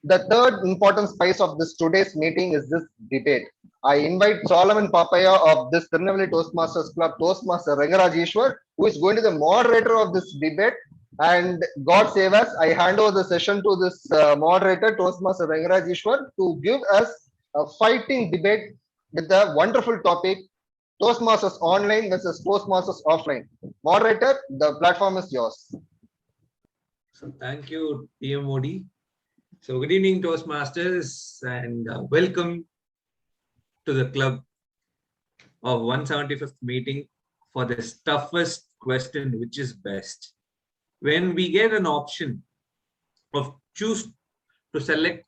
The third important spice of this today's meeting is this debate. I invite Solomon Papaya of this Tirunelveli Toastmasters Club, Toastmaster Rangaraj Ishwar, who is going to be the moderator of this debate. And God save us, I hand over the session to this moderator, Toastmaster Rangaraj Ishwar, to give us a fighting debate with the wonderful topic, Toastmasters online versus Toastmasters offline. Moderator, the platform is yours. So thank you, TMOD. So good evening, Toastmasters, and welcome to the club of 175th meeting for this toughest question, which is best. When we get an option of choose to select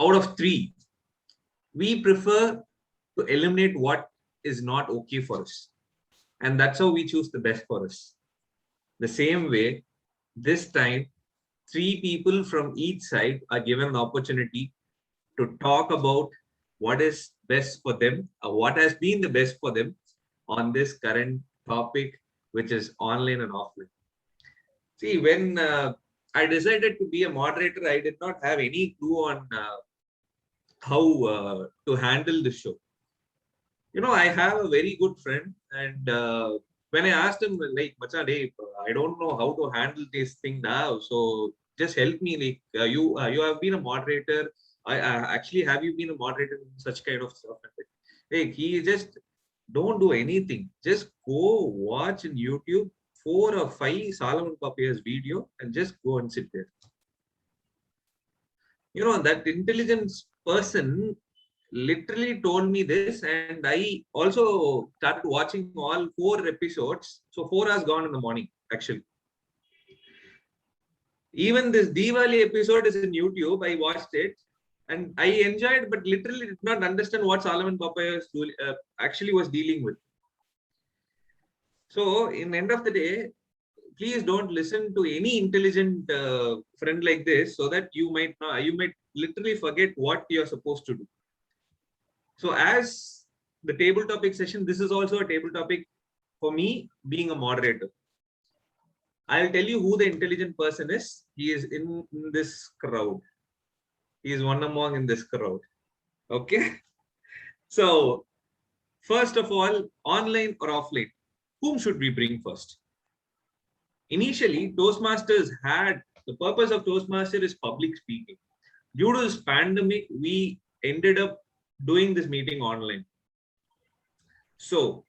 out of 3, we prefer to eliminate what is not okay for us. And that's how we choose the best for us. The same way, this time, 3 people from each side are given an opportunity to talk about what is best for them, or what has been the best for them on this current topic, which is online and offline. See, when I decided to be a moderator, I did not have any clue on how to handle the show. You know, I have a very good friend, and when I asked him, like, Macha, I don't know how to handle this thing now, so just help me. Like, you have been a moderator. I actually, have you been a moderator in such kind of stuff? Like, he just don't do anything. Just go watch in YouTube 4 or 5 Solomon Papaya's video and just go and sit there. You know, that intelligence person literally told me this, and I also started watching all 4 episodes. So 4 hours gone in the morning, actually. Even this Diwali episode is in YouTube. I watched it and I enjoyed, but literally did not understand what Solomon Papaya actually was dealing with. So in the end of the day, please don't listen to any intelligent friend like this, so that you might literally forget what you're supposed to do. So as the table topic session, this is also a table topic for me being a moderator. I'll tell you who the intelligent person is. He is in this crowd. He is one among in this crowd. Okay. So first of all, online or offline, whom should we bring first? Initially, Toastmasters had, the purpose of Toastmaster is public speaking. Due to this pandemic, we ended up doing this meeting online. So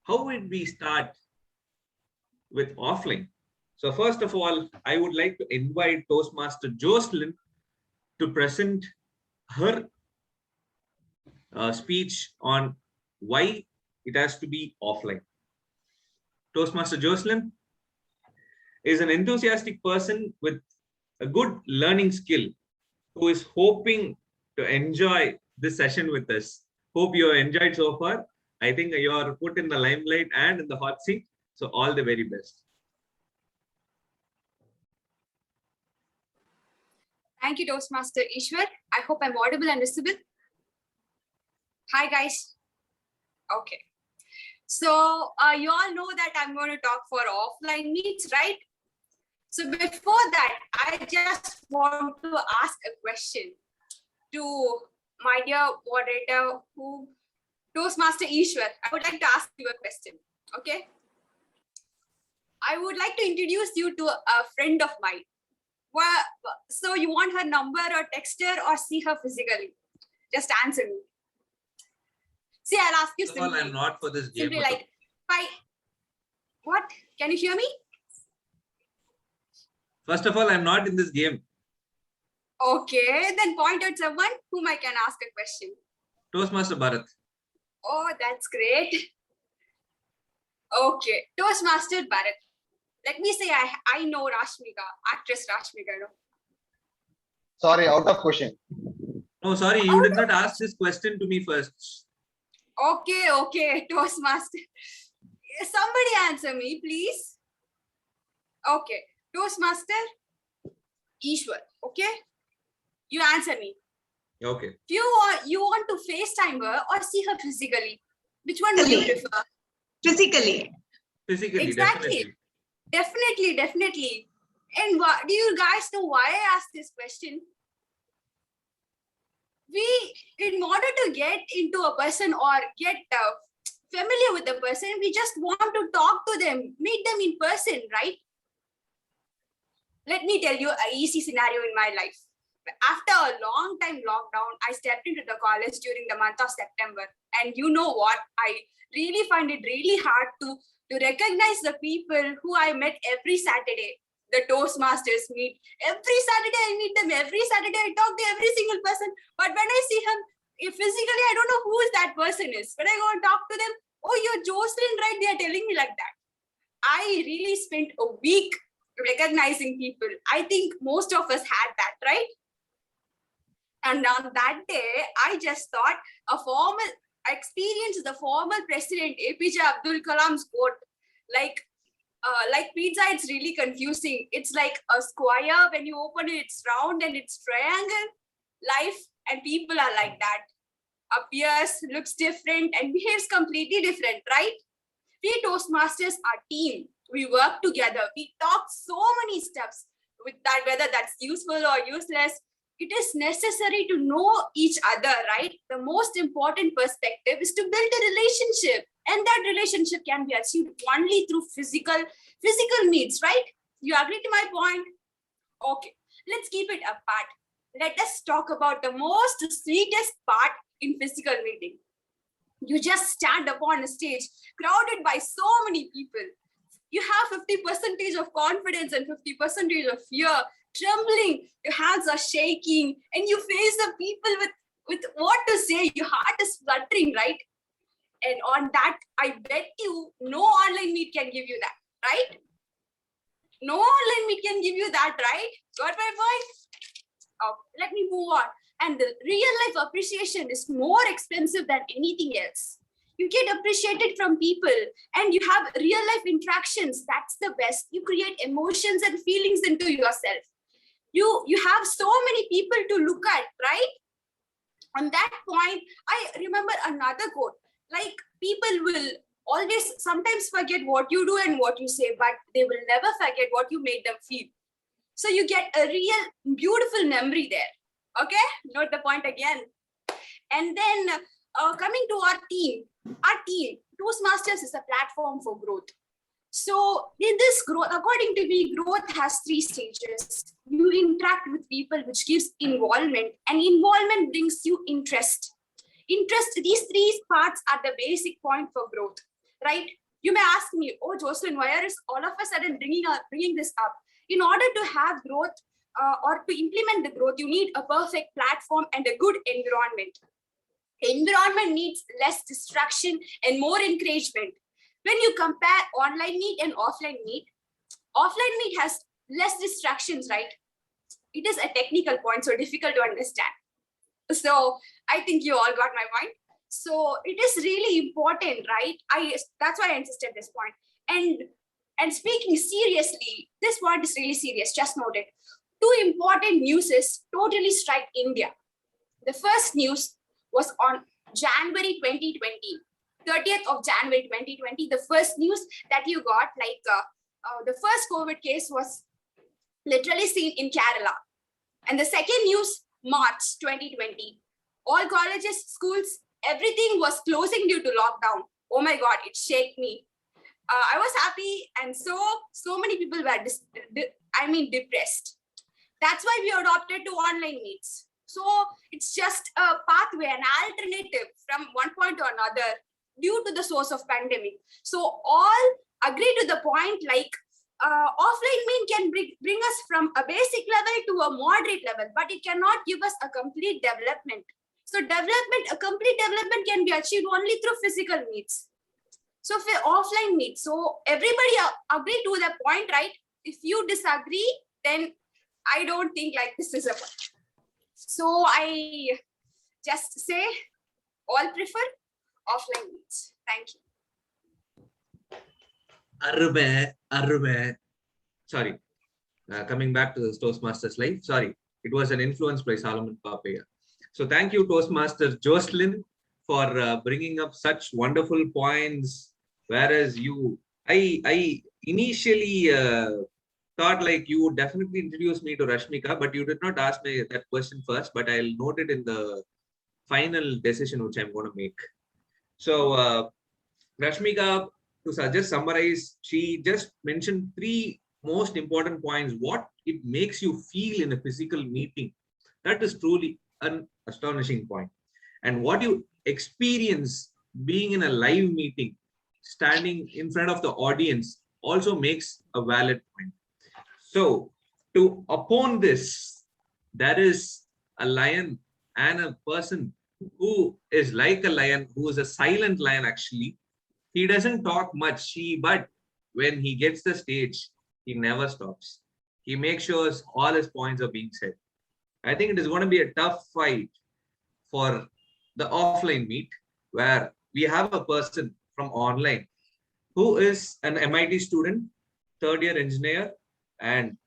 how would we start with offline? So first of all, I would like to invite Toastmaster Jocelyn to present her speech on why it has to be offline. Toastmaster Jocelyn is an enthusiastic person with a good learning skill who is hoping to enjoy this session with us. Hope you have enjoyed so far. I think you are put in the limelight and in the hot seat. So all the very best. Thank you, Toastmaster Ishwar. I hope I'm audible and visible. Hi, guys. Okay. So you all know that I'm going to talk for offline meets, right? So before that, I just want to ask a question to my dear moderator, Toastmaster Ishwar. I would like to ask you a question, okay? I would like to introduce you to a friend of mine. Well, so you want her number or text her or see her physically? Just answer me. See, I'll ask you simply. I'm not for this game. Simply like, hi. What? Can you hear me? First of all, I'm not in this game. Okay, then point at someone whom I can ask a question. Toastmaster Bharat. Oh, that's great. Okay, Toastmaster Bharat. Let me say I know Rashmika, actress Rashmika. No? Sorry, out of question. No, sorry, you did not ask this question to me first. Okay, Toastmaster. Somebody answer me, please. Okay, Toastmaster Ishwar. Okay, you answer me. Okay. If you want to FaceTime her or see her physically, which one do you prefer? Physically. Physically, exactly. Definitely. And do you guys know why I asked this question? In order to get into a person or get familiar with the person, we just want to talk to them, meet them in person, right? Let me tell you an easy scenario in my life. After a long time lockdown, I stepped into the college during the month of September. And you know what? I really find it really hard to recognize the people who I met every Saturday. The Toastmasters meet. Every Saturday I meet them. Every Saturday I talk to every single person. But when I see him physically, I don't know who that person is. When I go and talk to them, oh, you're Jocelyn, right? They are telling me like that. I really spent a week recognizing people. I think most of us had that, right? And on that day, I just thought I experienced the former president APJ Abdul Kalam's quote, like pizza, it's really confusing. It's like a square. When you open it, it's round, and it's triangle. Life and people are like that. Appears, looks different, and behaves completely different, right? We Toastmasters are team. We work together. We talk so many steps with that, whether that's useful or useless. It is necessary to know each other, right? The most important perspective is to build a relationship, and that relationship can be achieved only through physical needs, right? You agree to my point? Okay, let's keep it apart. Let us talk about the most sweetest part in physical meeting. You just stand upon a stage crowded by so many people. You have 50% of confidence and 50% of fear, trembling, your hands are shaking, and you face the people with what to say. Your heart is fluttering, right? And on that, I bet you no online meet can give you that, right? No online meet can give you that, right? Got my point? Oh, let me move on. And the real life appreciation is more expensive than anything else. You get appreciated from people and you have real life interactions. That's the best. You create emotions and feelings into yourself. You have so many people to look at, right? On that point, I remember another quote, like people will always sometimes forget what you do and what you say, but they will never forget what you made them feel. So you get a real beautiful memory there. Okay, note the point again. And then coming to our team, Toastmasters is a platform for growth. So in this growth, according to me, growth has 3 stages. You interact with people, which gives involvement, and involvement brings you interest. These 3 parts are the basic point for growth, right? You may ask me, oh, Jocelyn, why is all of a sudden bringing this up? In order to have growth or to implement the growth, you need a perfect platform and a good environment. Environment needs less distraction and more encouragement. When you compare online meet and offline meet has less distractions, right? It is a technical point, so difficult to understand. So I think you all got my point. So it is really important, right? That's why I insisted this point. And speaking seriously, this point is really serious, just note it. 2 important news totally strike India. The first news was on January 2020. 30th of January 2020, the first news that you got, like the first COVID case was literally seen in Kerala. And the second news, March 2020. All colleges, schools, everything was closing due to lockdown. Oh my God, it shook me. I was happy, and so many people were depressed. That's why we adopted to online meets. So it's just a pathway, an alternative from one point to another due to the source of pandemic. So all agree to the point, like offline meet can bring us from a basic level to a moderate level, but it cannot give us a complete development. So a complete development can be achieved only through physical meets. So for offline meets, so everybody agree to the point, right? If you disagree, then I don't think like this is a point. So I just say all prefer offline meets. Thank you. Arrume. Sorry. Coming back to the Toastmasters life. Sorry. It was an influence by Solomon Papaya. So thank you, Toastmaster Jocelyn, for bringing up such wonderful points. Whereas I initially thought like you would definitely introduce me to Rashmika, but you did not ask me that question first, but I'll note it in the final decision which I'm going to make. So, Rashmika, just summarize, she just mentioned three most important points. What it makes you feel in a physical meeting. That is truly an astonishing point. And what you experience being in a live meeting, standing in front of the audience, also makes a valid point. So, to upon this, there is a lion and a person who is like a lion, who is a silent lion actually. He doesn't talk much, but when he gets the stage, he never stops. He makes sure all his points are being said. I think it is going to be a tough fight for the offline meet, where we have a person from online who is an MIT student, third year engineer, and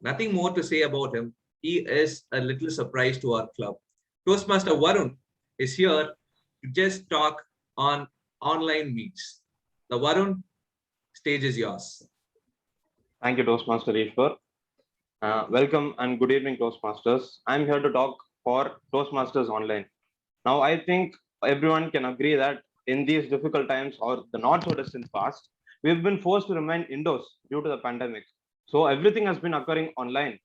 nothing more to say about him. He is a little surprise to our club. Toastmaster Varun is here to just talk on online meets. The Varun, stage is yours. Thank you, Toastmaster Ishwar. Welcome and good evening, Toastmasters. I'm here to talk for Toastmasters Online. Now, I think everyone can agree that in these difficult times or the not so distant past, we've been forced to remain indoors due to the pandemic. So everything has been occurring online.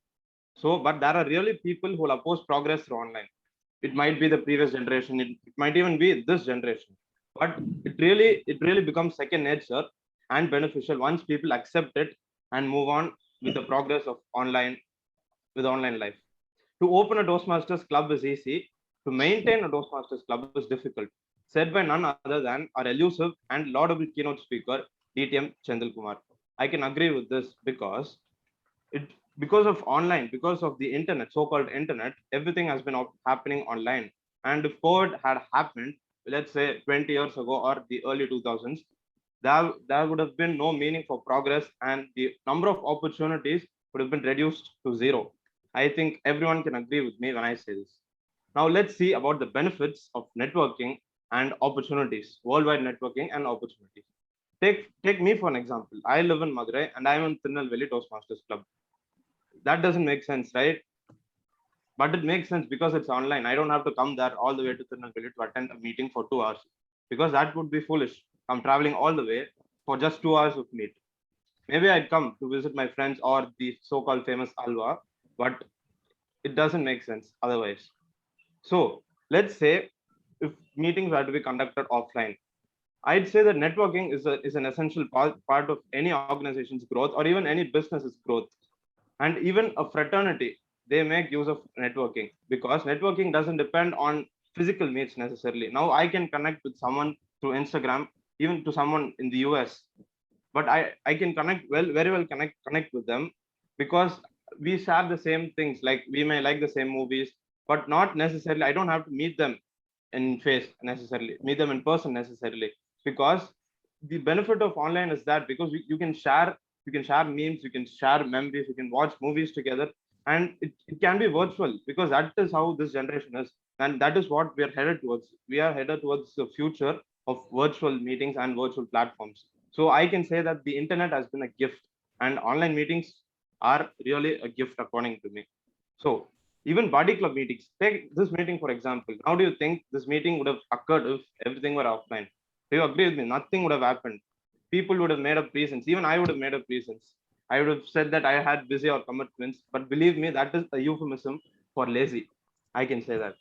So, but there are really people who will oppose progress through online. It might be the previous generation, it might even be this generation. But it really becomes second nature and beneficial once people accept it and move on with the progress of online life. To open a Toastmasters club is easy. To maintain a Toastmasters club is difficult. Said by none other than our elusive and laudable keynote speaker, DTM Chandil Kumar. I can agree with this it because of online, because of the internet, so-called internet, everything has been happening online. And if COVID had happened, let's say 20 years ago or the early 2000s, there would have been no meaning for progress and the number of opportunities would have been reduced to zero. I think everyone can agree with me when I say this. Now let's see about the benefits of networking and opportunities, worldwide networking and opportunities. Take me for an example. I live in Madurai and I'm in Tirunelveli Toastmasters Club. That doesn't make sense, right? But it makes sense because it's online. I don't have to come there all the way to Tirunelveli to attend a meeting for 2 hours because that would be foolish. I'm traveling all the way for just 2 hours of meet. Maybe I'd come to visit my friends or the so-called famous Alva, but it doesn't make sense otherwise. So let's say if meetings are to be conducted offline, I'd say that networking is an essential part of any organization's growth or even any business's growth. And even a fraternity, they make use of networking because networking doesn't depend on physical meets necessarily. Now I can connect with someone through Instagram, even to someone in the US, but I can very well connect with them because we share the same things. Like we may like the same movies, but not necessarily. I don't have to meet them in face necessarily, meet them in person necessarily, because the benefit of online is that because you can share memes, you can share memories, you can watch movies together, and it can be virtual because that is how this generation is, and that is what we are headed towards. We are headed towards the future of virtual meetings and virtual platforms. So I can say that the internet has been a gift, and online meetings are really a gift according to me. So even body club meetings, take this meeting for example. How do you think this meeting would have occurred if everything were offline? Do you agree with me? Nothing would have happened. People would have made up reasons. Even I would have made up reasons. I would have said that I had busy or commitments, but believe me, that is a euphemism for lazy. I can say that.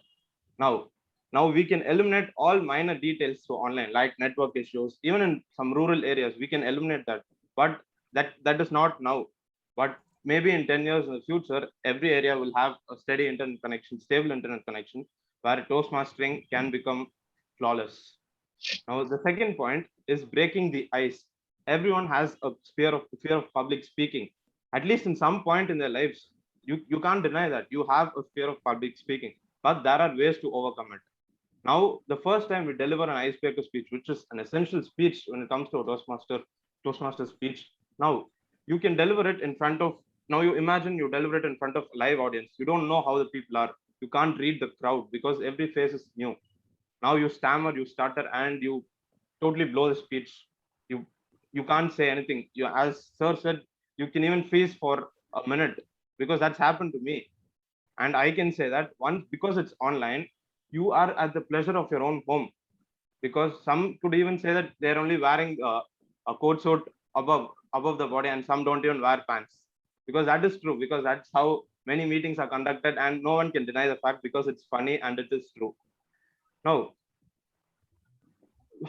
Now, now we can eliminate all minor details through online, like network issues. Even in some rural areas, we can eliminate that. But that is not now. But maybe in 10 years in the future, every area will have a steady internet connection, stable internet connection, where Toastmastering can become flawless. Now, the second point is breaking the ice. Everyone has a fear of public speaking. At least in some point in their lives, you can't deny that you have a fear of public speaking, but there are ways to overcome it. Now, the first time we deliver an icebreaker speech, which is an essential speech when it comes to a Toastmaster speech. Now, you can deliver it in front of. Now, you imagine you deliver it in front of a live audience. You don't know how the people are. You can't read the crowd because every face is new. Now you stammer, you stutter, and you totally blow the speech. You can't say anything. You, as sir said, you can even freeze for a minute, because that's happened to me. And I can say that once, because it's online, you are at the pleasure of your own home. Because some could even say that they're only wearing a coat suit above the body, and some don't even wear pants. Because that is true, because that's how many meetings are conducted, and no one can deny the fact, because it's funny and it is true. Now,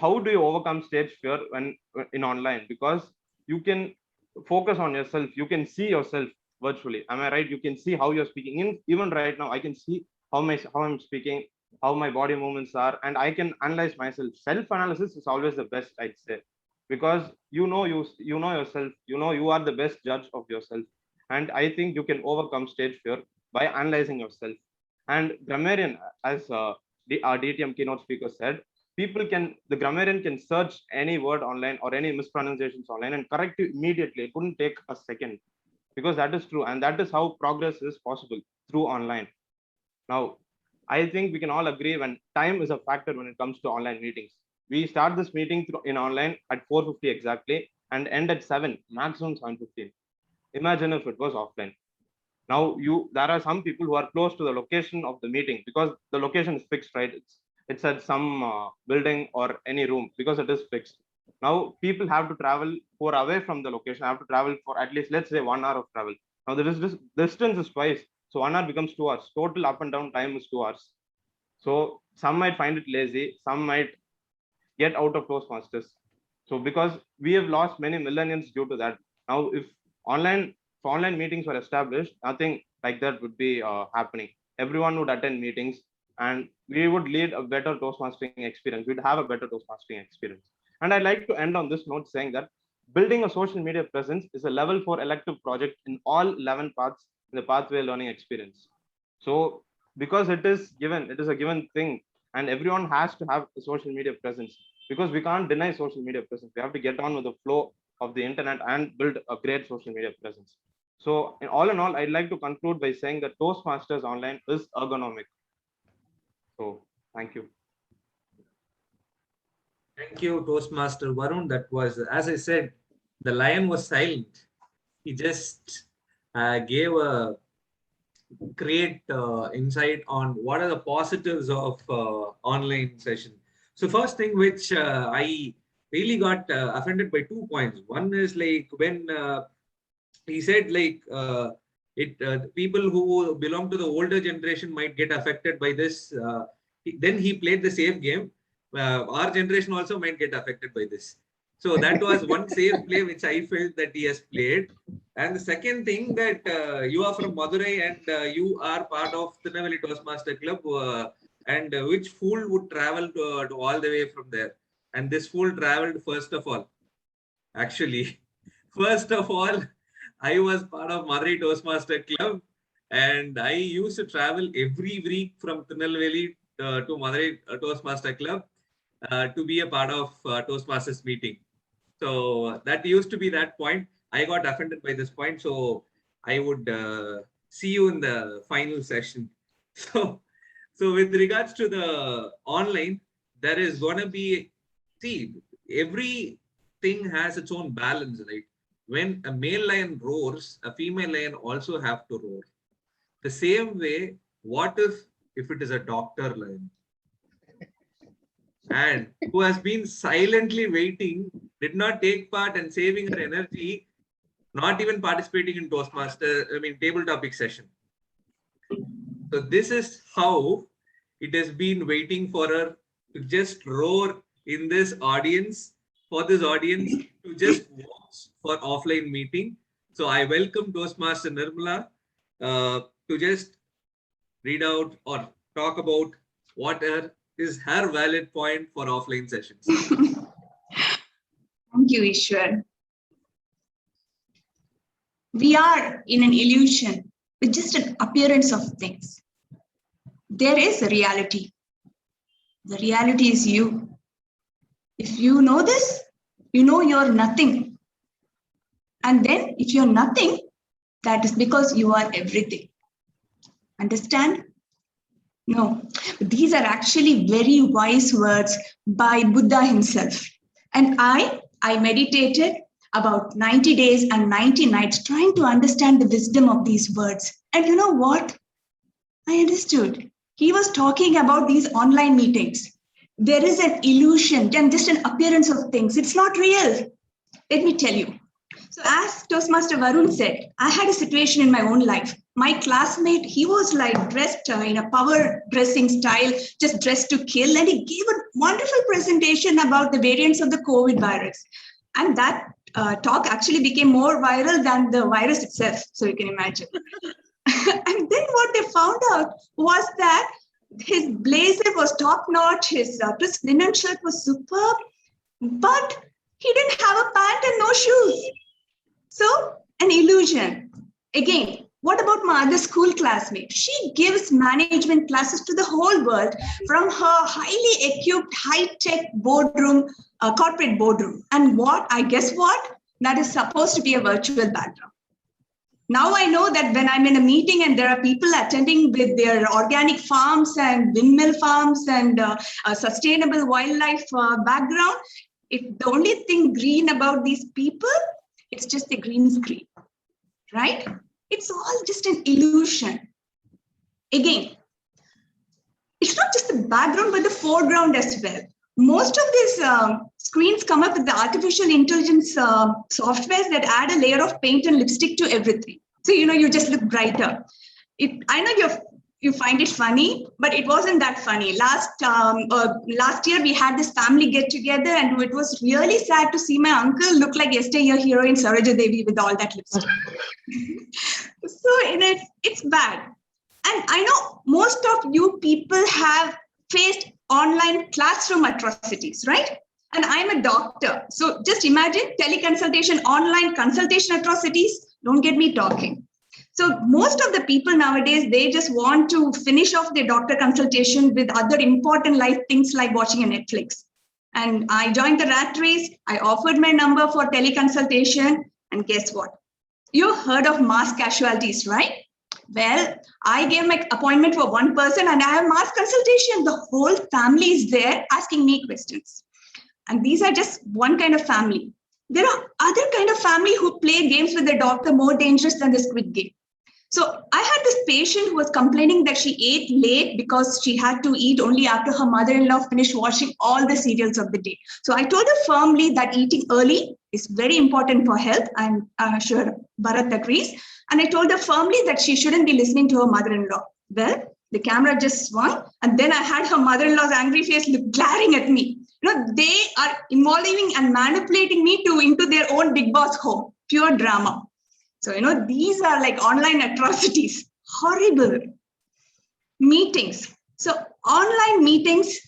how do you overcome stage fear when in online? Because you can focus on yourself, you can see yourself virtually. Am I right? You can see how you're speaking. Even right now, I can see how I'm speaking, how my body movements are, and I can analyze myself. Self-analysis is always the best, I'd say, because you know yourself, you are the best judge of yourself. And I think you can overcome stage fear by analyzing yourself. And grammarian, as our DTM keynote speaker said, the grammarian can search any word online or any mispronunciations online and correct it immediately. It couldn't take a second, because that is true. And that is how progress is possible through online. Now, I think we can all agree when time is a factor when it comes to online meetings. We start this meeting in online at 4:50 exactly and end at 7, maximum 7:15. Imagine if it was offline. Now, there are some people who are close to the location of the meeting, because the location is fixed, right? It's at some building or any room, because it is fixed. Now, people have to travel, who are away from the location, have to travel for at least, let's say, 1 hour of travel. Now, this distance is twice. So 1 hour becomes 2 hours. Total up and down time is 2 hours. So some might find it lazy, some might get out of Toastmasters. So because we have lost many millennials due to that. Now, if online meetings were established, nothing like that would be happening. Everyone would attend meetings, and we would lead a better Toastmastering experience. We'd have a better Toastmastering experience. And I'd like to end on this note saying that building a social media presence is a level 4 elective project in all 11 paths in the pathway learning experience. So because it is a given thing, and everyone has to have a social media presence, because we can't deny social media presence. We have to get on with the flow of the internet and build a great social media presence. So in all, I'd like to conclude by saying that Toastmasters online is ergonomic. So thank you. Thank you, Toastmaster Varun. That was, as I said, the lion was silent. He just gave a great insight on what are the positives of online session. So first thing which I really got offended by 2 points. One is like when he said like people who belong to the older generation might get affected by this. Then he played the safe game. Our generation also might get affected by this. So that was one safe play which I felt that he has played. And the second thing that you are from Madurai and you are part of the Tirunelveli Toastmaster Club, and which fool would travel to all the way from there? And this fool traveled first of all. Actually, first of all, I was part of Madurai Toastmaster Club, and I used to travel every week from Tirunelveli to Madurai Toastmaster Club to be a part of Toastmasters meeting. So that used to be that point. I got offended by this point, so I would see you in the final session. So with regards to the online, there is going to be, see, everything has its own balance, right? When a male lion roars, a female lion also have to roar. The same way, what if it is a doctor lion? And who has been silently waiting, did not take part and saving her energy, not even participating in table topic session. So this is how it has been waiting for her to just roar in this audience, for this audience to just watch for offline meeting. So I welcome Toastmaster Nirmala to just read out or talk about what is her valid point for offline sessions. Thank you, Ishwar. We are in an illusion with just an appearance of things. There is a reality. The reality is you. If you know this, you know you're nothing. And then if you're nothing, that is because you are everything. Understand? No, these are actually very wise words by Buddha himself. And I meditated, about 90 days and 90 nights trying to understand the wisdom of these words. And you know what? I understood. He was talking about these online meetings. There is an illusion and just an appearance of things. It's not real. Let me tell you. So as Toastmaster Varun said, I had a situation in my own life. My classmate, he was like dressed in a power dressing style, just dressed to kill. And he gave a wonderful presentation about the variants of the COVID virus. And that talk actually became more viral than the virus itself. So you can imagine. And then what they found out was that his blazer was top notch, his crisp linen shirt was superb, but he didn't have a pant and no shoes. So an illusion. Again, what about my other school classmate? She gives management classes to the whole world from her highly equipped, high-tech boardroom, corporate boardroom. And guess what? That is supposed to be a virtual background. Now I know that when I'm in a meeting and there are people attending with their organic farms and windmill farms and a sustainable wildlife background, if the only thing green about these people, it's just a green screen, right? It's all just an illusion. Again, it's not just the background, but the foreground as well. Most of these screens come up with the artificial intelligence softwares that add a layer of paint and lipstick to everything. So, you just look brighter. I know you find it funny, but it wasn't that funny. Last year, we had this family get together, and it was really sad to see my uncle look like yesteryear heroine Saroja Devi with all that lipstick. So it's bad. And I know most of you people have faced online classroom atrocities, right? And I'm a doctor. So just imagine teleconsultation, online consultation atrocities. Don't get me talking. So most of the people nowadays, they just want to finish off their doctor consultation with other important life things like watching a Netflix. And I joined the rat race. I offered my number for teleconsultation. And guess what? You heard of mass casualties, right? Well, I gave my appointment for one person and I have mass consultation. The whole family is there asking me questions. And these are just one kind of family. There are other kind of family who play games with the doctor more dangerous than the Squid Game. So I had this patient who was complaining that she ate late because she had to eat only after her mother-in-law finished washing all the cereals of the day. So I told her firmly that eating early is very important for health. I'm sure Bharat agrees. And I told her firmly that she shouldn't be listening to her mother-in-law. Well, the camera just swung, and then I had her mother-in-law's angry face glaring at me. They are involving and manipulating me into their own big boss home. Pure drama. So, these are like online atrocities. Horrible. Meetings. So online meetings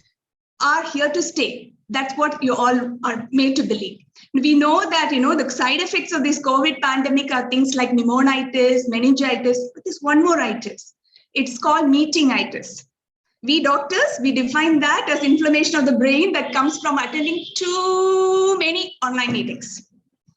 are here to stay. That's what you all are made to believe. We know that, the side effects of this COVID pandemic are things like pneumonitis, meningitis, but there's one more itis. It's called meetingitis. We doctors, we define that as inflammation of the brain that comes from attending too many online meetings,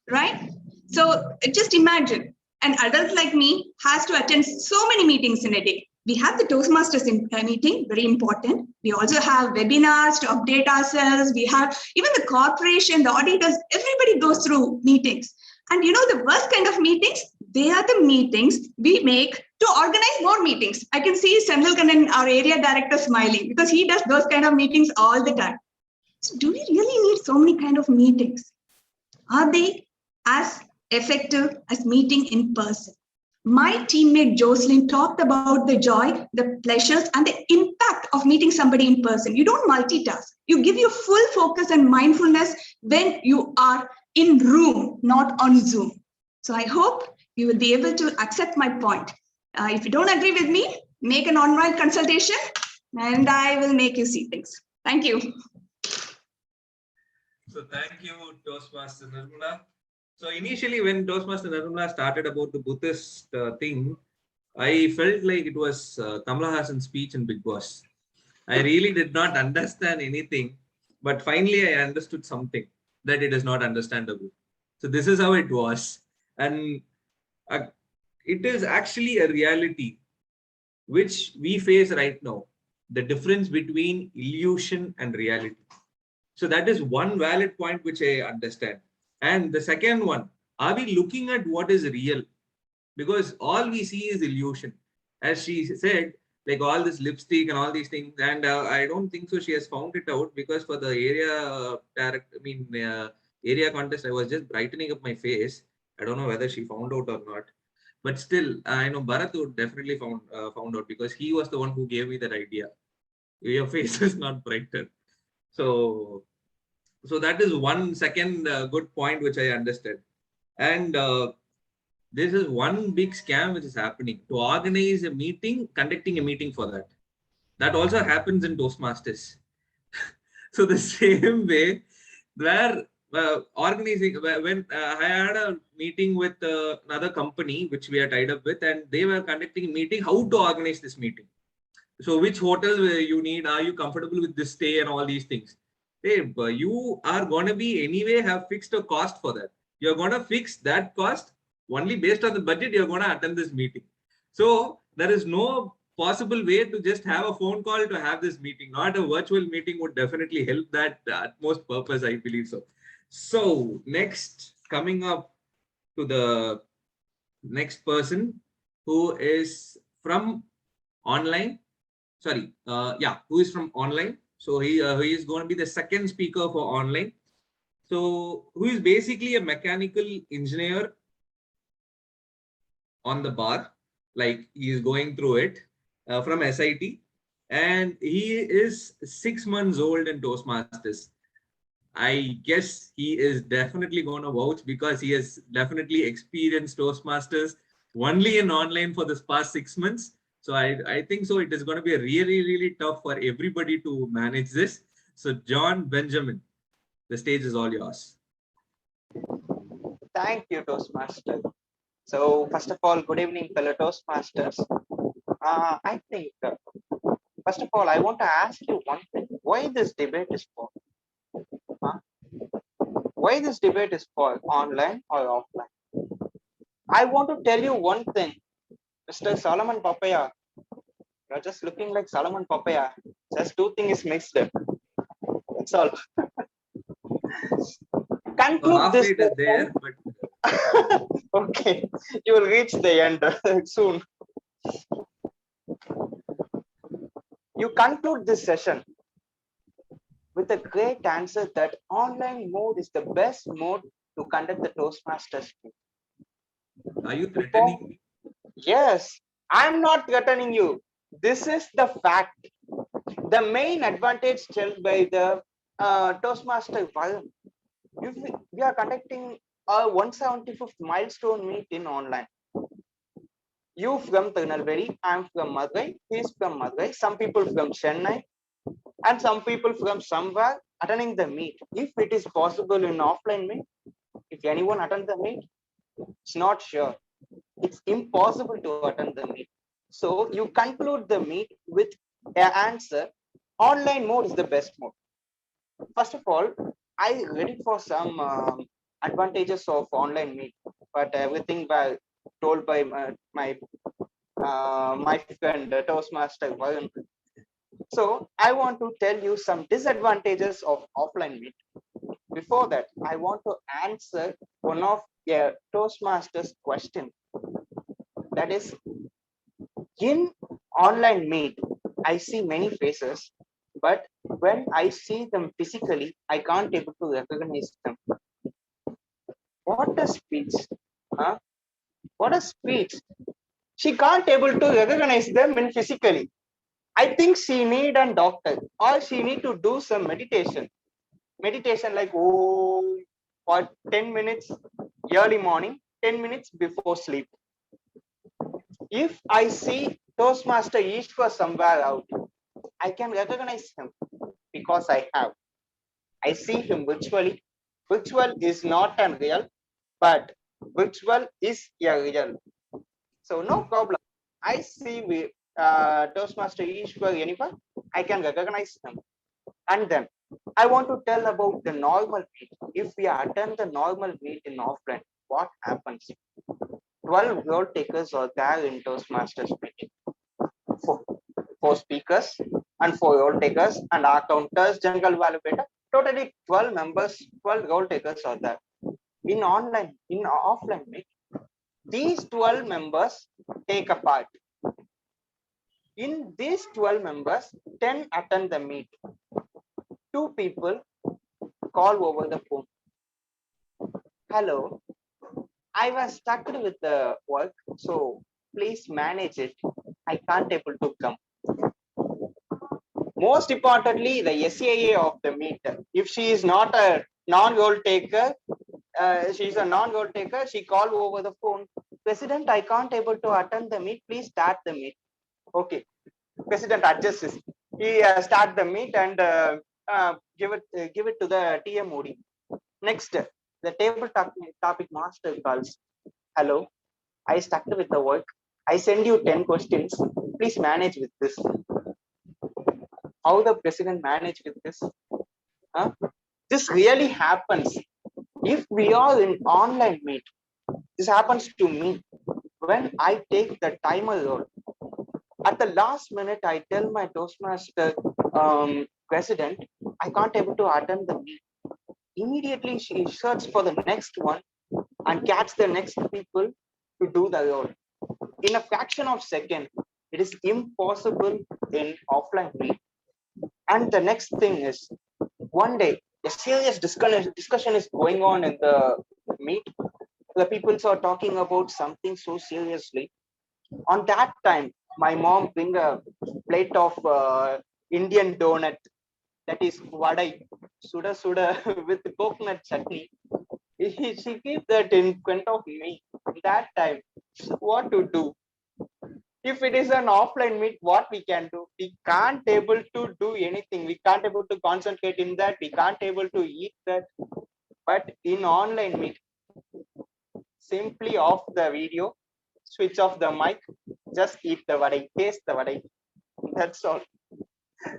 right? So just imagine an adult like me has to attend so many meetings in a day. We have the Toastmasters meeting, very important. We also have webinars to update ourselves. We have even the corporation, the auditors, everybody goes through meetings. And the worst kind of meetings, they are the meetings we make to organize more meetings. I can see Sandalkannan, our area director, smiling because he does those kind of meetings all the time. So do we really need so many kind of meetings? Are they as effective as meeting in person? My teammate Jocelyn talked about the joy, the pleasures, and the impact of meeting somebody in person. You don't multitask. You give your full focus and mindfulness when you are in room, not on Zoom. So I hope you will be able to accept my point. If you don't agree with me, make an online consultation and I will make you see things. Thank you. So thank you, Toastmaster Nirmala. So initially when Toastmaster Nirmala started about the Buddhist thing, I felt like it was Kamala Hassan's speech in Big Boss. I really did not understand anything, but finally I understood something, that it is not understandable. So this is how it was. And it is actually a reality which we face right now, the difference between illusion and reality. So that is one valid point which I understand. And the second one, are we looking at what is real? Because all we see is illusion. As she said, like all this lipstick and all these things, and I don't think so she has found it out, because for the area area contest, I was just brightening up my face. I don't know whether she found out or not, but still, I know Bharat would definitely found out, because he was the one who gave me that idea. Your face is not brighter. So that is one second good point which I understood. And this is one big scam which is happening to organize a meeting, conducting a meeting for that. That also happens in Toastmasters. So the same way, where organizing, when I had a meeting with another company which we are tied up with, and they were conducting a meeting how to organize this meeting. So which hotel you need, are you comfortable with this stay and all these things. Hey, you are going to be anyway have fixed a cost for that. You're going to fix that cost only based on the budget. You're going to attend this meeting. So there is no possible way to just have a phone call to have this meeting. Not a virtual meeting would definitely help that utmost purpose, I believe so. So next, coming up to the next person who is from online. Sorry, who is from online. So he is going to be the second speaker for online. So who is basically a mechanical engineer on the bar, like he is going through it from SIT, and he is 6 months old in Toastmasters. I guess he is definitely going to vouch, because he has definitely experienced Toastmasters only in online for this past 6 months. So I think so it is going to be really, really tough for everybody to manage this. So John Benjamin, the stage is all yours. Thank you, Toastmaster. So, first of all, good evening, fellow Toastmasters. I think, first of all, I want to ask you one thing. Why this debate is for? Why this debate is for online or offline? I want to tell you one thing, Mr. Solomon Papaya. You're just looking like Solomon Papaya. Just two things mixed up. That's all. Conclude this. Halfway it is there, but Okay, you will reach the end soon. You conclude this session with a great answer that online mode is the best mode to conduct the Toastmasters. are you threatening me? Yes, I'm not threatening you. This is the fact. The main advantage held by the Toastmaster Varun. If we are conducting a 175th milestone meet in online. You from Tirunelveli, I'm from Madurai, he's from Madurai, some people from Chennai, and some people from somewhere attending the meet. If it is possible in offline meet, if anyone attend the meet, it's not sure. It's impossible to attend the meet. So you conclude the meet with an answer. Online mode is the best mode. First of all, I read it for some advantages of online meet, but everything by told by my friend Toastmaster Varun. So I want to tell you some disadvantages of offline meet. Before that, I want to answer one of the Toastmasters question. That is, in online meet, I see many faces, but when I see them physically, I can't able to recognize them. What a speech! Huh? What a speech! She can't able to recognize them in physically. I think she need a doctor, or she need to do some meditation. Meditation like for 10 minutes early morning, 10 minutes before sleep. If I see Toastmaster Ishwar somewhere out, I can recognize him because I have. I see him virtually. Virtual is not unreal, but virtual is a real. So no problem. I see Toastmaster Ishwar anywhere, I can recognize him. And then I want to tell about the normal meet. If we attend the normal meet in offline, what happens? 12 role takers are there in Toastmasters meeting. Four speakers and 4 role takers and our counters, general validator. Totally 12 members, 12 role takers are there. in offline meet, these 12 members take a part. In these 12 members, 10 attend the meet. 2 people call over the phone. Hello, I was stuck with the work, so please manage it. I can't able to come. Most importantly, the SAA of the meet. If she is not a non-goal taker, she's a non-goal taker, she called over the phone. President, I can't able to attend the meet. Please start the meet. Okay. President adjusts this. He start the meet and give it to the TM OD. Next, the table topic master calls. Hello, I stuck with the work. I send you 10 questions. Please manage with this. How the president manage with this? This really happens. If we are in online meet, this happens to me when I take the timer role. At the last minute, I tell my Toastmaster president, I can't able to attend the meet. Immediately, she searches for the next one and catch the next people to do the role. In a fraction of second, it is impossible in offline meet. And the next thing is, one day, a serious discussion is going on in the meet. The people are talking about something so seriously. On that time, my mom bring a plate of Indian donut, that is vadai, suda with coconut chutney. She keep that in front of me. That time, what to do? If it is an offline meet, what we can do? We can't able to do anything. We can't able to concentrate in that. We can't able to eat that. But in online meet, simply off the video, switch off the mic, just eat the vadai, taste the vadai. That's all.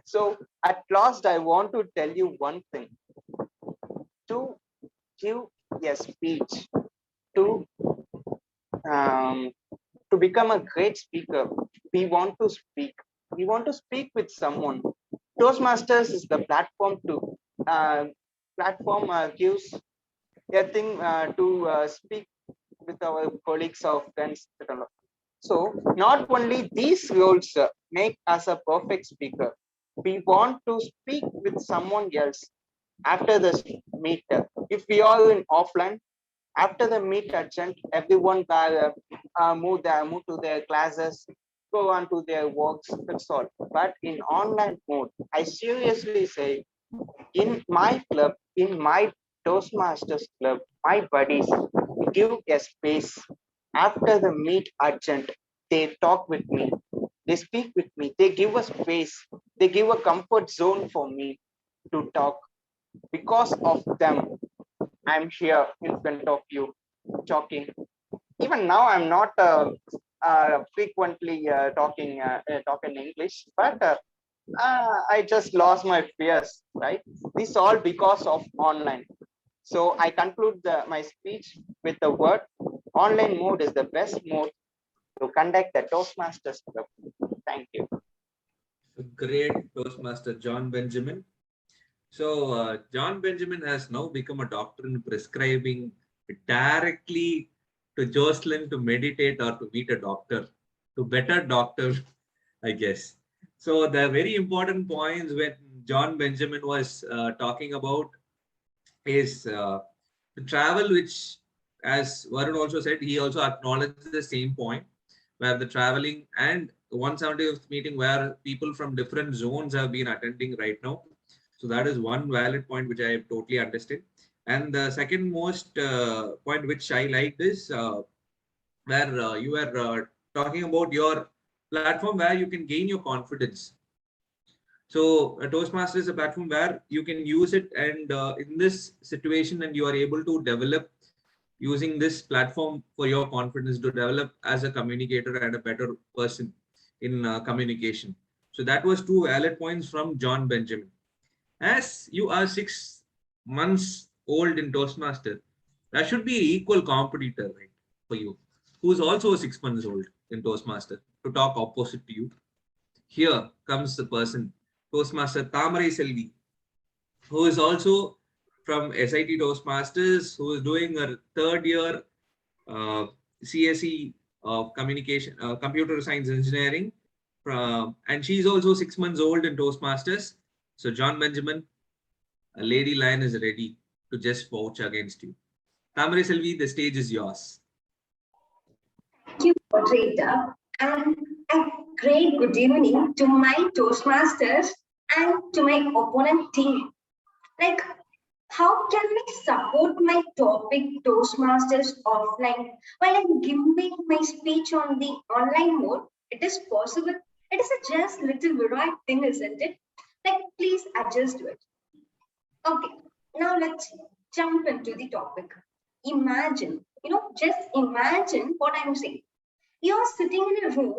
So at last, I want to tell you one thing. To give a speech, to become a great speaker, we want to speak. We want to speak with someone. Toastmasters is the platform to gives a thing to speak with our colleagues or friends. So not only these roles make us a perfect speaker, we want to speak with someone else after the meet. If we are in offline, after the meet adjourned, everyone move to their classes, go on to their works, that's all. But in online mode, I seriously say, in my club, in my Toastmasters club, my buddies give a space. After the meet adjourned, they talk with me, they speak with me, they give a space, they give a comfort zone for me to talk. Because of them, I'm here in front of you talking. Even now, I'm not frequently talking English, but I just lost my fears, right? This all because of online. So I conclude my speech with the word, online mode is the best mode to conduct the Toastmasters Club. Thank you. Great Toastmaster John Benjamin. So John Benjamin has now become a doctor in prescribing directly to Jocelyn to meditate or to meet a doctor, to better doctor, I guess. So the very important points when John Benjamin was talking about is the travel, which, as Varun also said, he also acknowledged the same point, where the traveling and 170th meeting where people from different zones have been attending right now. So that is one valid point which I totally understand. And the second most point which I liked is where you were talking about your platform where you can gain your confidence. So a Toastmaster is a platform where you can use it, and in this situation, and you are able to develop using this platform for your confidence to develop as a communicator and a better person in communication. So that was two valid points from John Benjamin. As you are 6 months old in Toastmaster, that should be equal competitor, right, for you, who's also 6 months old in Toastmaster, to talk opposite to you. Here comes the person, Toastmaster Tamarai Selvi, who is also from SIT Toastmasters who is doing her third year CSE of communication, computer science engineering. And she's also 6 months old in Toastmasters. So John Benjamin, a lady lion is ready to just vouch against you. Tamare Selvi, the stage is yours. Thank you, moderator, and a great good evening to my Toastmasters and to my opponent team. Like, how can I support my topic Toastmasters offline while I'm giving my speech on the online mode? It is possible. It is a just little right thing, isn't it? Like, please adjust to it. Okay, now let's jump into the topic. Imagine, just imagine what I'm saying. You're sitting in a room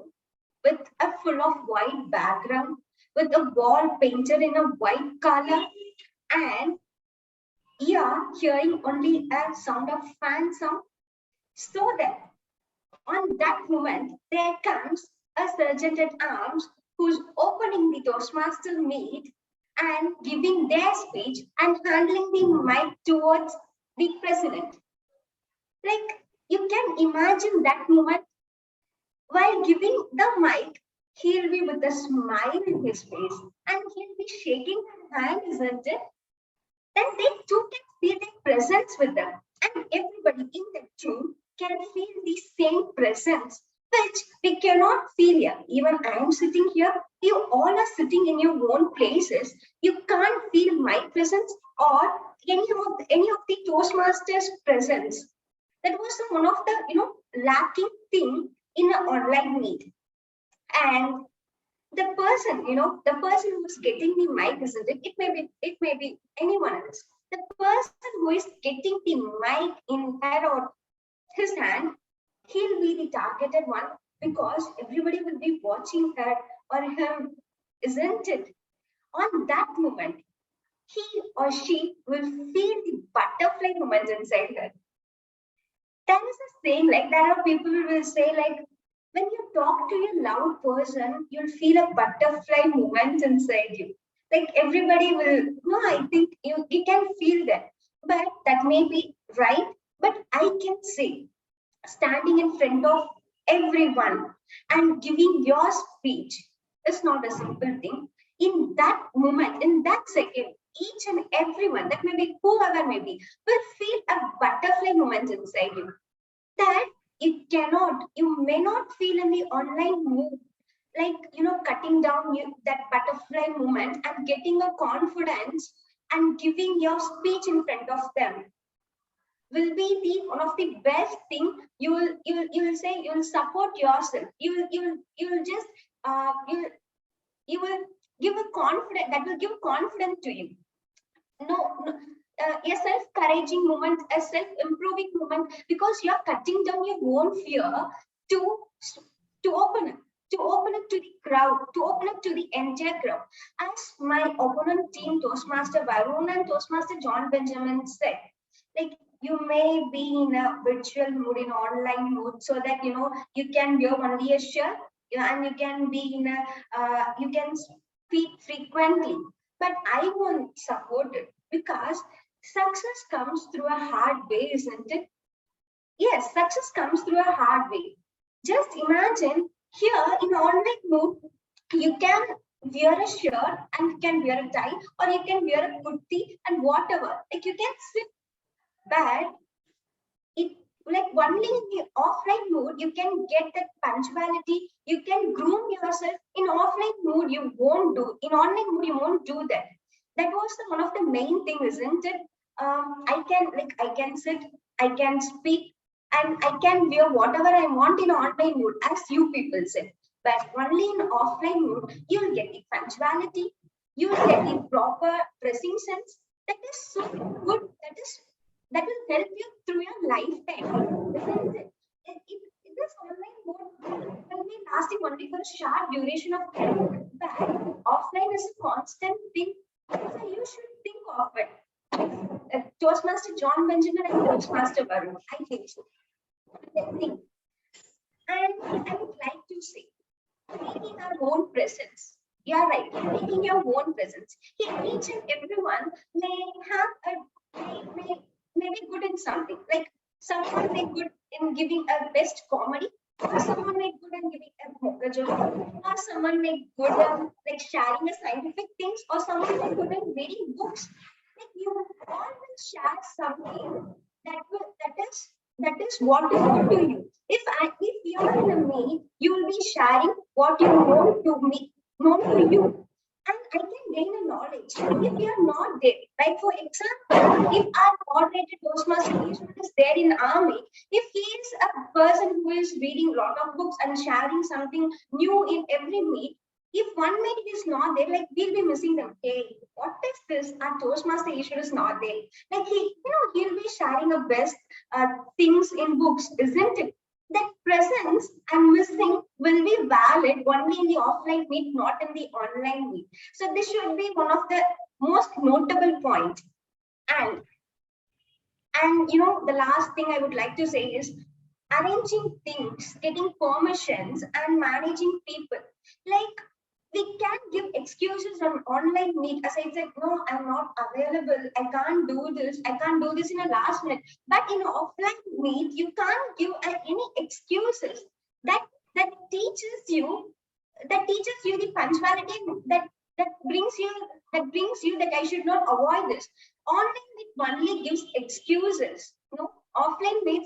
with a full of white background, with a wall painted in a white color, and you're hearing only a sound of fan sound. So that on that moment, there comes a sergeant at arms who's opening the Toastmaster meet and giving their speech and handling the mic towards the president. Like, you can imagine that moment. While giving the mic, he'll be with a smile in his face and he'll be shaking her hand, isn't it? Then they too can feel their presence with them. And everybody in the room can feel the same presence, which we cannot feel here. Even I am sitting here, you all are sitting in your own places. You can't feel my presence or any of the Toastmasters presence. That was one of the lacking thing in an online meet. And the person who's getting the mic, isn't it? It may be anyone else. The person who is getting the mic in her or his hand, he'll be the targeted one because everybody will be watching her or him, isn't it? On that moment, he or she will feel the butterfly moment inside her. There is a saying, like there are people who will say, like, when you talk to a loud person, you'll feel a butterfly moment inside you. Like everybody will, no, I think you can feel that. But that may be right. But I can say, standing in front of everyone and giving your speech is not a simple thing. In that moment, in that second, each and everyone, that may be whoever may be, will feel a butterfly moment inside you that you may not feel in the online move, like, cutting down that butterfly moment and getting a confidence and giving your speech in front of them will be the one of the best thing. You will say, you will support yourself. You will just you will give a confidence that will give confidence to you. No, a self-couraging moment, a self-improving moment, because you're cutting down your own fear to open it, to the crowd, to open it to the entire crowd. As my opponent team, Toastmaster Varun and Toastmaster John Benjamin said, like, you may be in a virtual mood, in online mood, so that you can wear only a shirt, and you can be in a you can speak frequently. But I won't support it because success comes through a hard way, isn't it? Yes, success comes through a hard way. Just imagine here in online mode, you can wear a shirt and you can wear a tie, or you can wear a kurti and whatever. Like, you can sit, but it, like, only in the offline mode you can get that punctuality. You can groom yourself. In offline mode you won't do. In online mode you won't do that. That was one of the main thing, isn't it? I can sit, I can speak, and I can wear whatever I want in online mode, as you people said. But only in offline mode, you'll get the punctuality, you'll get the proper dressing sense. That is so good. That will help you through your lifetime, isn't it? This online mode will be lasting only for a short duration of time, but offline is a constant thing. So you should think of it. Toastmaster John Benjamin and Toastmaster Varun, I think so. And I would like to say, making our own presence. Yeah, right. Making your own presence. Here, each and everyone may have a may be good in something. Like someone may good in giving a best comedy, or someone may good in giving a mocha joke, or someone may good in like sharing the scientific things, or someone may good in reading books. Like you all will share something that is what is good to you. If you're in a meet, you will be sharing what you know to me, know to you. And I can gain a knowledge. If you're not there, like for example, if our moderator Toastmaster is there in army, if he is a person who is reading a lot of books and sharing something new in every meet, if one meet is not there, like we'll be missing them. Hey, what is this? Our Toastmaster issue is not there. Like he'll be sharing the best things in books, isn't it? That presence I'm missing will be valid only in the offline meet, not in the online meet. So this should be one of the most notable points. And the last thing I would like to say is arranging things, getting permissions, and managing people. Like we can give excuses on online meet. As I said, no, I'm not available. I can't do this. I can't do this in a last minute. But in offline meet, you can't give any excuses. That that teaches you the punctuality that brings you that I should not avoid this. Online meet only gives excuses. Offline meet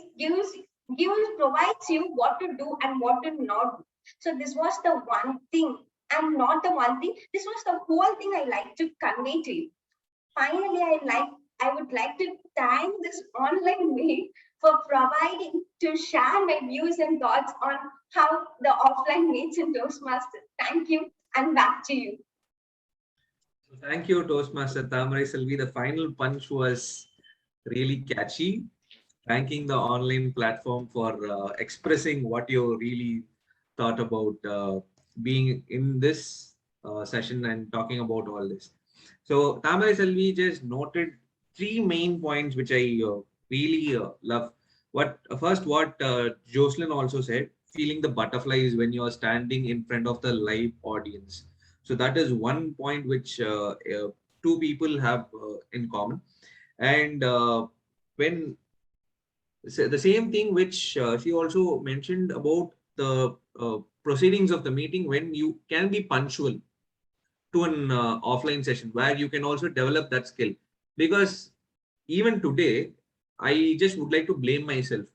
provides you what to do and what to not do. So this was the one thing, and not the one thing. This was the whole thing I like to convey to you. Finally, I would like to thank this online meet for providing to share my views and thoughts on how the offline meets in Toastmasters. Thank you, and back to you. Thank you, Toastmaster Tamarai Selvi. The final punch was really catchy. Thanking the online platform for expressing what you really thought about being in this session and talking about all this. So Tamarai Selvi just noted 3 main points which I really love. What Jocelyn also said, feeling the butterflies when you are standing in front of the live audience. So that is one point which two people have in common. And when the same thing which she also mentioned about the proceedings of the meeting, when you can be punctual to an offline session where you can also develop that skill. Because even today, I just would like to blame myself.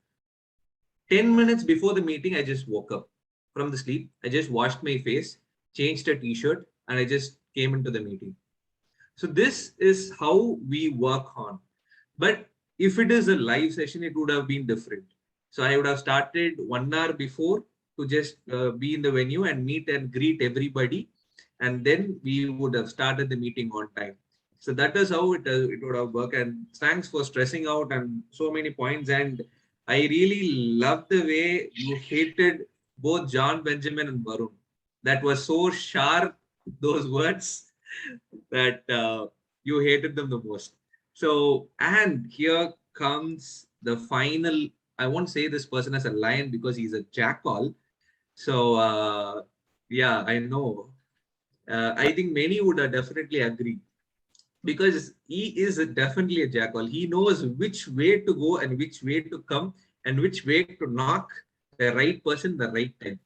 10 minutes before the meeting, I just woke up from the sleep. I just washed my face, changed a t-shirt, and I just came into the meeting. So this is how we work on. But if it is a live session, it would have been different. So I would have started 1 hour before to just be in the venue and meet and greet everybody. And then we would have started the meeting on time. So that is how it would have worked. And thanks for stressing out and so many points. And I really love the way you hated both John Benjamin and Varun. That was so sharp, those words, that you hated them the most. So, and here comes the final. I won't say this person as a lion because he's a jackal. So, yeah, I know. I think many would definitely agree because he is definitely a jackal. He knows which way to go and which way to come and which way to knock the right person the right time.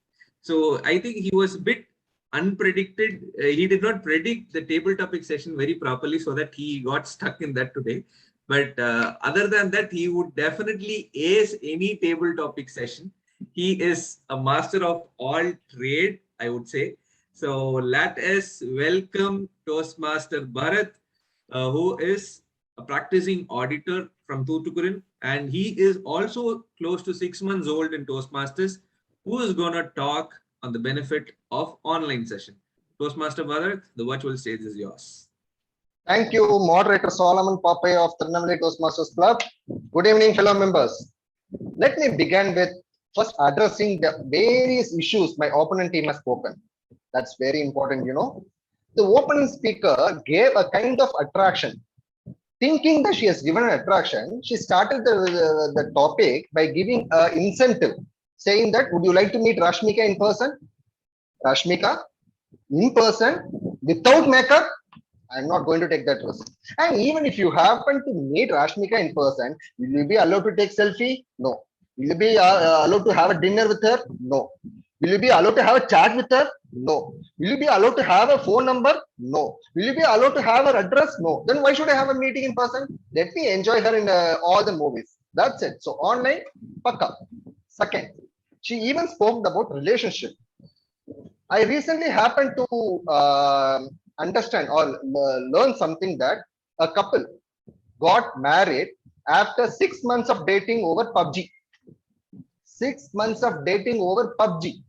So I think he was a bit unpredicted. He did not predict the table topic session very properly, so that he got stuck in that today. But other than that, he would definitely ace any table topic session. He is a master of all trade, I would say. So let us welcome Toastmaster Bharat, who is a practicing auditor from Tuticorin, and he is also close to 6 months old in Toastmasters, who is going to talk on the benefit of online session. Toastmaster Bharat, the virtual stage is yours. Thank you, Moderator Solomon Papaya of Tirunelveli Toastmasters Club. Good evening, fellow members. Let me begin with first addressing the various issues my opponent team has spoken. That's very important, The opening speaker gave a kind of attraction. Thinking that she has given an attraction, she started the topic by giving an incentive, saying that, would you like to meet Rashmika in person? Rashmika, in person, without makeup? I'm not going to take that risk. And even if you happen to meet Rashmika in person, will you be allowed to take selfie? No. Will you be allowed to have a dinner with her? No. Will you be allowed to have a chat with her? No. Will you be allowed to have a phone number? No. Will you be allowed to have her address? No. Then why should I have a meeting in person? Let me enjoy her in all the movies. That's it. So online, pakka. Second, she even spoke about relationship. I recently happened to understand or learn something that a couple got married after 6 months of dating over PUBG. 6 months of dating over PUBG.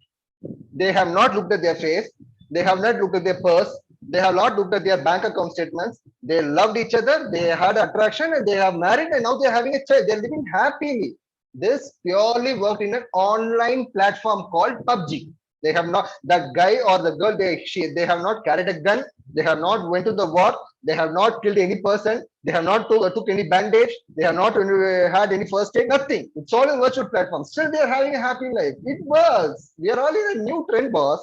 They have not looked at their face. They have not looked at their purse. They have not looked at their bank account statements. They loved each other. They had attraction and they have married and now they're having a child. They're living happily. This purely worked in an online platform called PUBG. They have not, that guy or the girl, they have not carried a gun. They have not went to the war. They have not killed any person. They have not took any bandage. They have not had any first aid. Nothing. It's all in virtual platforms. Still, they are having a happy life. It works. We are all in a new trend, boss.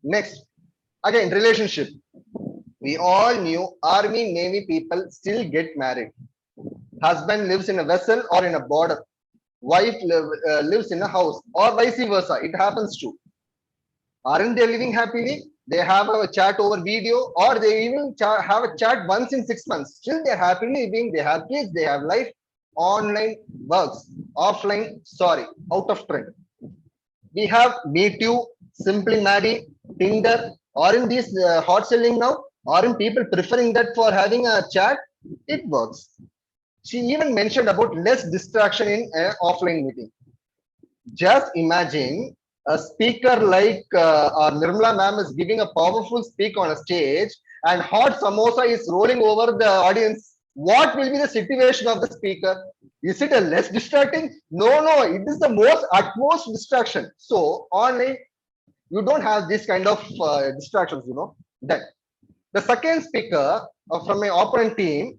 Next, again, relationship. We all knew army, navy people still get married. Husband lives in a vessel or in a border. Wife lives in a house or vice versa. It happens too. Aren't they living happily? They have a chat over video or they even have a chat once in 6 months. Still, they're happily living. They have kids. They have life. Online works. Offline, sorry, out of trend. We have Meet You, Simply Maddie, Tinder, or in these hot selling now, or in people preferring that for having a chat. It works. She even mentioned about less distraction in an offline meeting. Just imagine a speaker like Nirmala ma'am is giving a powerful speak on a stage and hot samosa is rolling over the audience. What will be the situation of the speaker? Is it a less distracting? No, no, it is the most utmost distraction. So online, you don't have this kind of distractions, Then the second speaker from my opponent team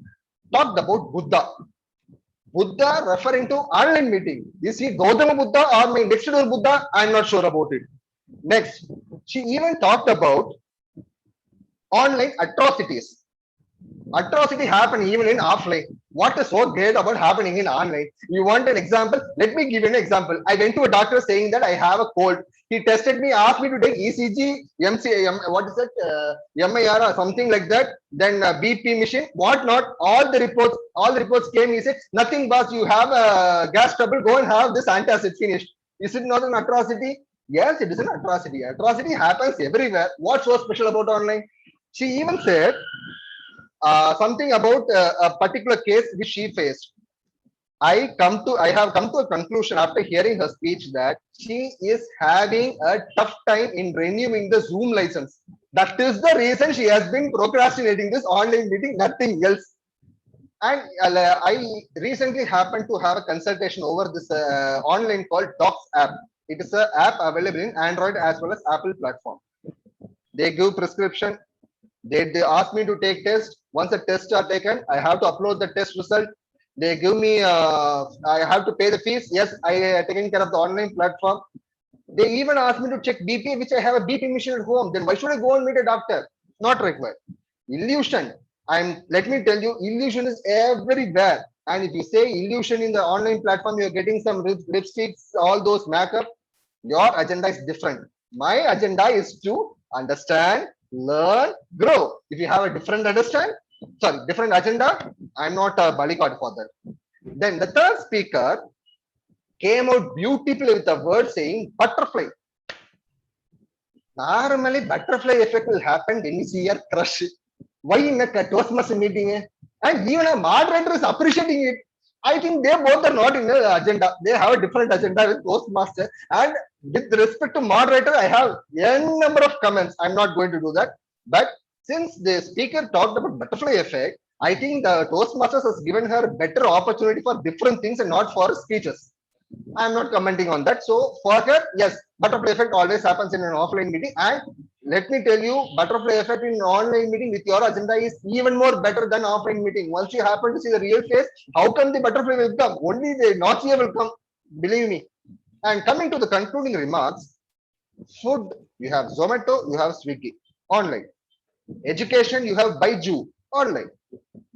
talked about Buddha. Buddha referring to online meeting. Is he Gautama Buddha or my next door Buddha? I'm not sure about it. Next, she even talked about online atrocities. Atrocity happen even in offline. What is so great about happening in online? You want an example? Let me give you an example. I went to a doctor saying that I have a cold. He tested me, asked me to take ECG, what is it, MIR or something like that. Then BP machine, what not. All the reports came. He said, nothing, boss. You have a gas trouble. Go and have this antacid. Finished. Is it not an atrocity? Yes, it is an atrocity. Atrocity happens everywhere. What's so special about online? She even said something about a particular case which she faced. I have come to a conclusion after hearing her speech that she is having a tough time in renewing the Zoom license. That is the reason she has been procrastinating this online meeting, nothing else. And I recently happened to have a consultation over this online called Docs app. It is an app available in Android as well as Apple platform. They give prescription. They ask me to take test. Once the tests are taken, I have to upload the test result. They give me, I have to pay the fees. Yes, I taken care of the online platform. They even ask me to check BP, which I have a BP machine at home. Then why should I go and meet a doctor? Not required. Illusion. Let me tell you, illusion is everywhere. And if you say illusion in the online platform, you're getting some lipsticks, all those makeup. Your agenda is different. My agenda is to understand, learn, grow. If you have a different different agenda, I'm not a bodyguard for that. Then the third speaker came out beautifully with a word saying butterfly. Normally, butterfly effect will happen when you see your crush. Why in a Toastmaster meeting? And even a moderator is appreciating it. I think they both are not in the agenda. They have a different agenda with Toastmaster. And with respect to moderator, I have n number of comments. I'm not going to do that. But since the speaker talked about butterfly effect, I think the Toastmasters has given her better opportunity for different things and not for speeches. I'm not commenting on that. So for her, yes, butterfly effect always happens in an offline meeting. And let me tell you, butterfly effect in an online meeting with your agenda is even more better than offline meeting. Once you happen to see the real face, how come the butterfly will come? Only the nausea will come. Believe me. And coming to the concluding remarks, food, you have Zomato, you have Swiggy, online. Education, you have Baiju, online.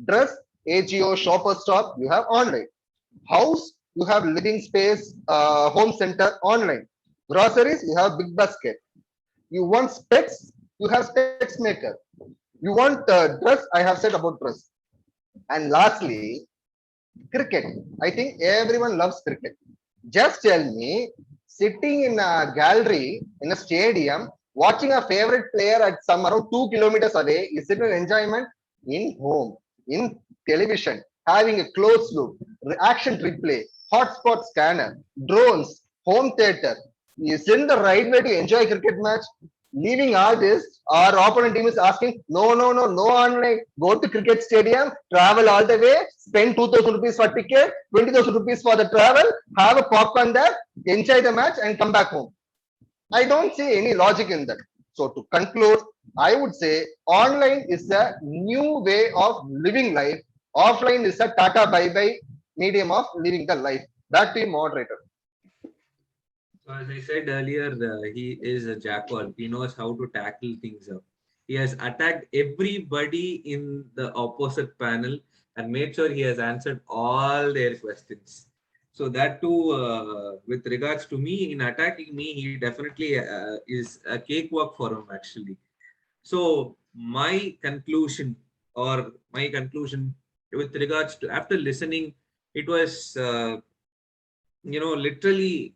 Dress, AGO, Shopper Stop, you have online. House, you have living space, home center, online. Groceries, you have Big Basket. You want specs, you have specs maker. You want dress, I have said about dress. And lastly, cricket. I think everyone loves cricket. Just tell me, sitting in a gallery in a stadium, watching a favorite player at some around 2 kilometers away, is it an enjoyment? In home, in television, having a closed loop, action replay, hotspot scanner, drones, home theater. Isn't the right way to enjoy cricket match? Leaving all this, our opponent team is asking, no, no, no, no online. Go to cricket stadium, travel all the way, spend 2,000 rupees for ticket, 20,000 rupees for the travel, have a popcorn there, enjoy the match and come back home. I don't see any logic in that. So to conclude, I would say online is a new way of living life. Offline is a tata bye-bye medium of living the life. Back to you, moderator. So as I said earlier, he is a jackal. He knows how to tackle things up. He has attacked everybody in the opposite panel and made sure he has answered all their questions. So that too, with regards to me, in attacking me, he definitely is a cakewalk for him actually. So my conclusion with regards to after listening, it was, literally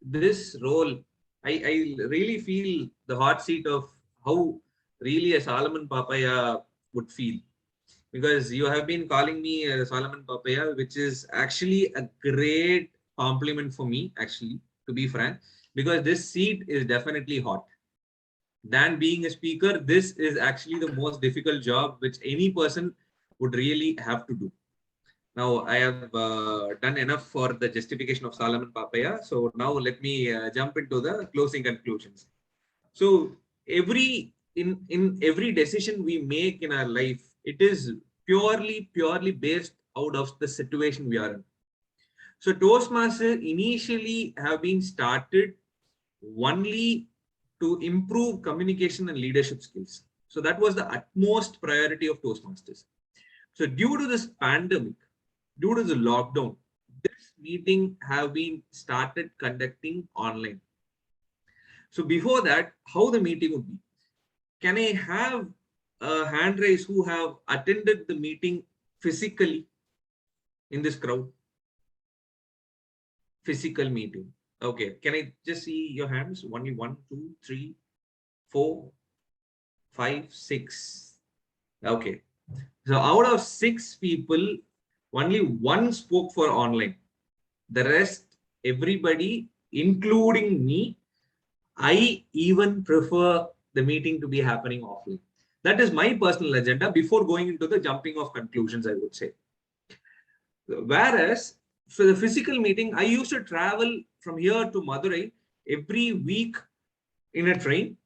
this role, I really feel the hot seat of how really a Solomon Papaya would feel. Because you have been calling me a Solomon Papaya, which is actually a great compliment for me, actually, to be frank, because this seat is definitely hot. Than being a speaker, this is actually the most difficult job which any person would really have to do. Now, I have done enough for the justification of Solomon Papaya. So now let me jump into the closing conclusions. So in every decision we make in our life, it is purely based out of the situation we are in. So Toastmasters initially have been started only to improve communication and leadership skills. So that was the utmost priority of Toastmasters. So due to this pandemic, due to the lockdown, this meeting have been started conducting online. So before that, how the meeting would be? Can I have a hand raise who have attended the meeting physically in this crowd? Physical meeting. Okay. Can I just see your hands? Only 1, 2, 3, 4, 5, 6. Okay. So out of 6 people, only 1 spoke for online. The rest, everybody, including me, I even prefer the meeting to be happening offline. That is my personal agenda before going into the jumping of conclusions, I would say. Whereas for the physical meeting, I used to travel from here to Madurai every week in a train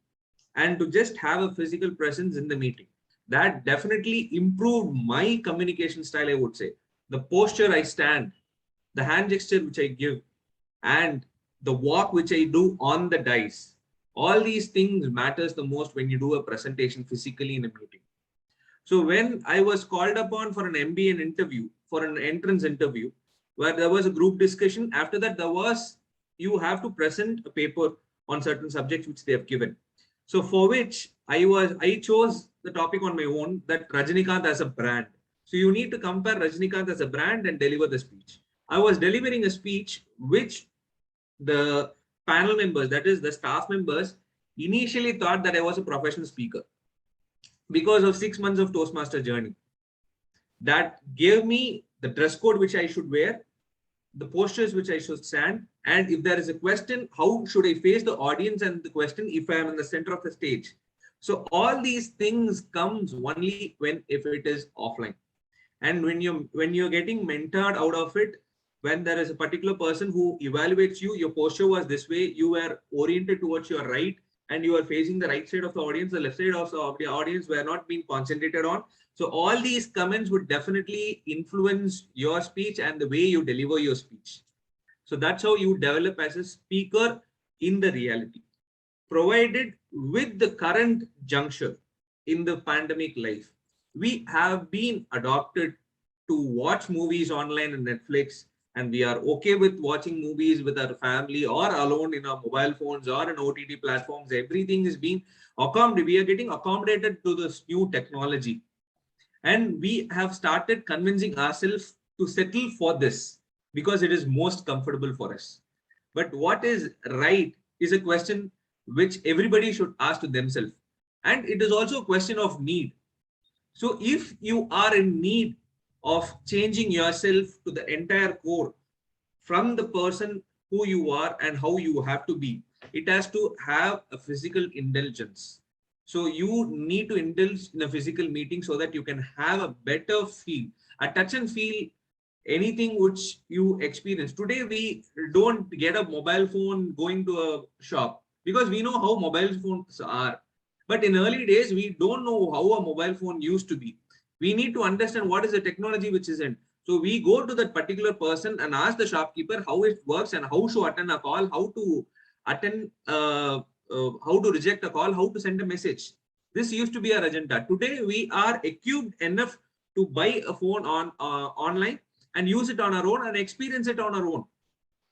and to just have a physical presence in the meeting. That definitely improved my communication style, I would say. The posture I stand, the hand gesture which I give, and the walk which I do on the dice. All these things matters the most when you do a presentation physically in a meeting. So when I was called upon for an MBA interview, for an entrance interview, where there was a group discussion, after that you have to present a paper on certain subjects which they have given. So for which I chose the topic on my own, that Rajinikanth as a brand. So you need to compare Rajinikanth as a brand and deliver the speech. I was delivering a speech which the panel members, that is the staff members, initially thought that I was a professional speaker because of 6 months of Toastmaster journey. That gave me the dress code which I should wear, the postures which I should stand, and if there is a question, how should I face the audience and the question if I am in the center of the stage. So all these things comes only if it is offline. And when you're getting mentored out of it, when there is a particular person who evaluates you, your posture was this way, you were oriented towards your right, and you are facing the right side of the audience, the left side of the audience were not being concentrated on. So all these comments would definitely influence your speech and the way you deliver your speech. So that's how you develop as a speaker in the reality. Provided with the current juncture, in the pandemic life. We have been adopted to watch movies online on Netflix, and we are okay with watching movies with our family or alone in our mobile phones or in OTT platforms. Everything is being accommodated. We are getting accommodated to this new technology, and we have started convincing ourselves to settle for this because it is most comfortable for us. But what is right is a question which everybody should ask to themselves, and it is also a question of need. So if you are in need of changing yourself to the entire core from the person who you are and how you have to be, it has to have a physical indulgence. So you need to indulge in a physical meeting so that you can have a better feel, a touch and feel anything which you experience. Today, we don't get a mobile phone going to a shop because we know how mobile phones are. But in early days, we don't know how a mobile phone used to be. We need to understand what is the technology which is in. So we go to that particular person and ask the shopkeeper how it works and how to attend a call, how to attend, how to reject a call, how to send a message. This used to be our agenda. Today, we are equipped enough to buy a phone on online and use it on our own and experience it on our own.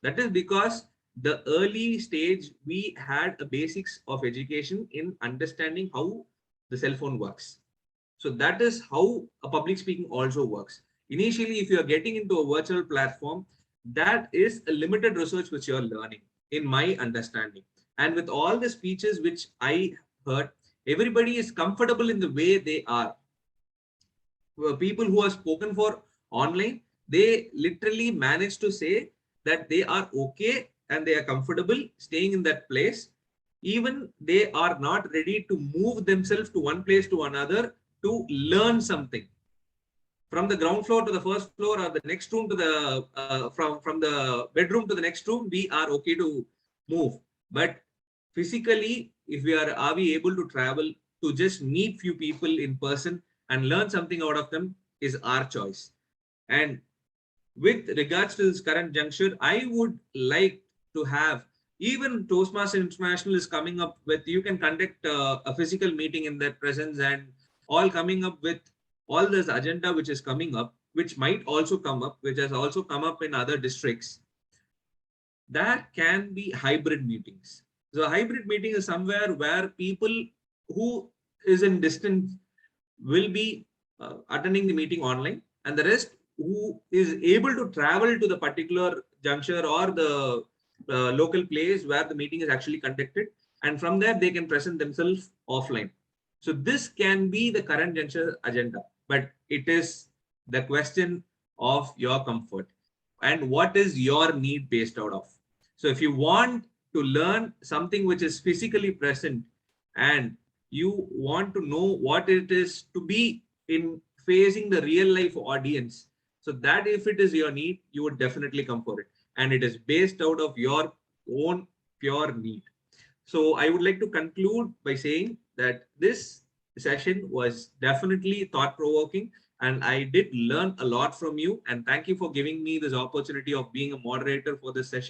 That is because the early stage we had a basics of education in understanding how the cell phone works. So that is how a public speaking also works. Initially, if you are getting into a virtual platform, that is a limited research which you are learning, in my understanding. And with all the speeches which I heard, everybody is comfortable in the way they are. People who have spoken for online, they literally manage to say that they are okay and they are comfortable staying in that place. Even they are not ready to move themselves to one place to another to learn something. From the ground floor to the first floor or the next room to the from the bedroom to the next room, we are okay to move. But physically, if are we able to travel to just meet few people in person and learn something out of them is our choice. And with regards to this current juncture, I would like to have, even Toastmasters International is coming up with, you can conduct a physical meeting in their presence, and all coming up with all this agenda which is coming up, which might also come up, which has also come up in other districts. That can be hybrid meetings. So a hybrid meeting is somewhere where people who is in distance will be attending the meeting online, and the rest who is able to travel to the particular juncture or the local place where the meeting is actually conducted, and from there they can present themselves offline. So this can be the current juncture agenda, but it is the question of your comfort and what is your need based out of. So if you want to learn something which is physically present and you want to know what it is to be in facing the real life audience, so that if it is your need, you would definitely come for it, and it is based out of your own pure need. So I would like to conclude by saying that this session was definitely thought provoking, and I did learn a lot from you, and thank you for giving me this opportunity of being a moderator for this session.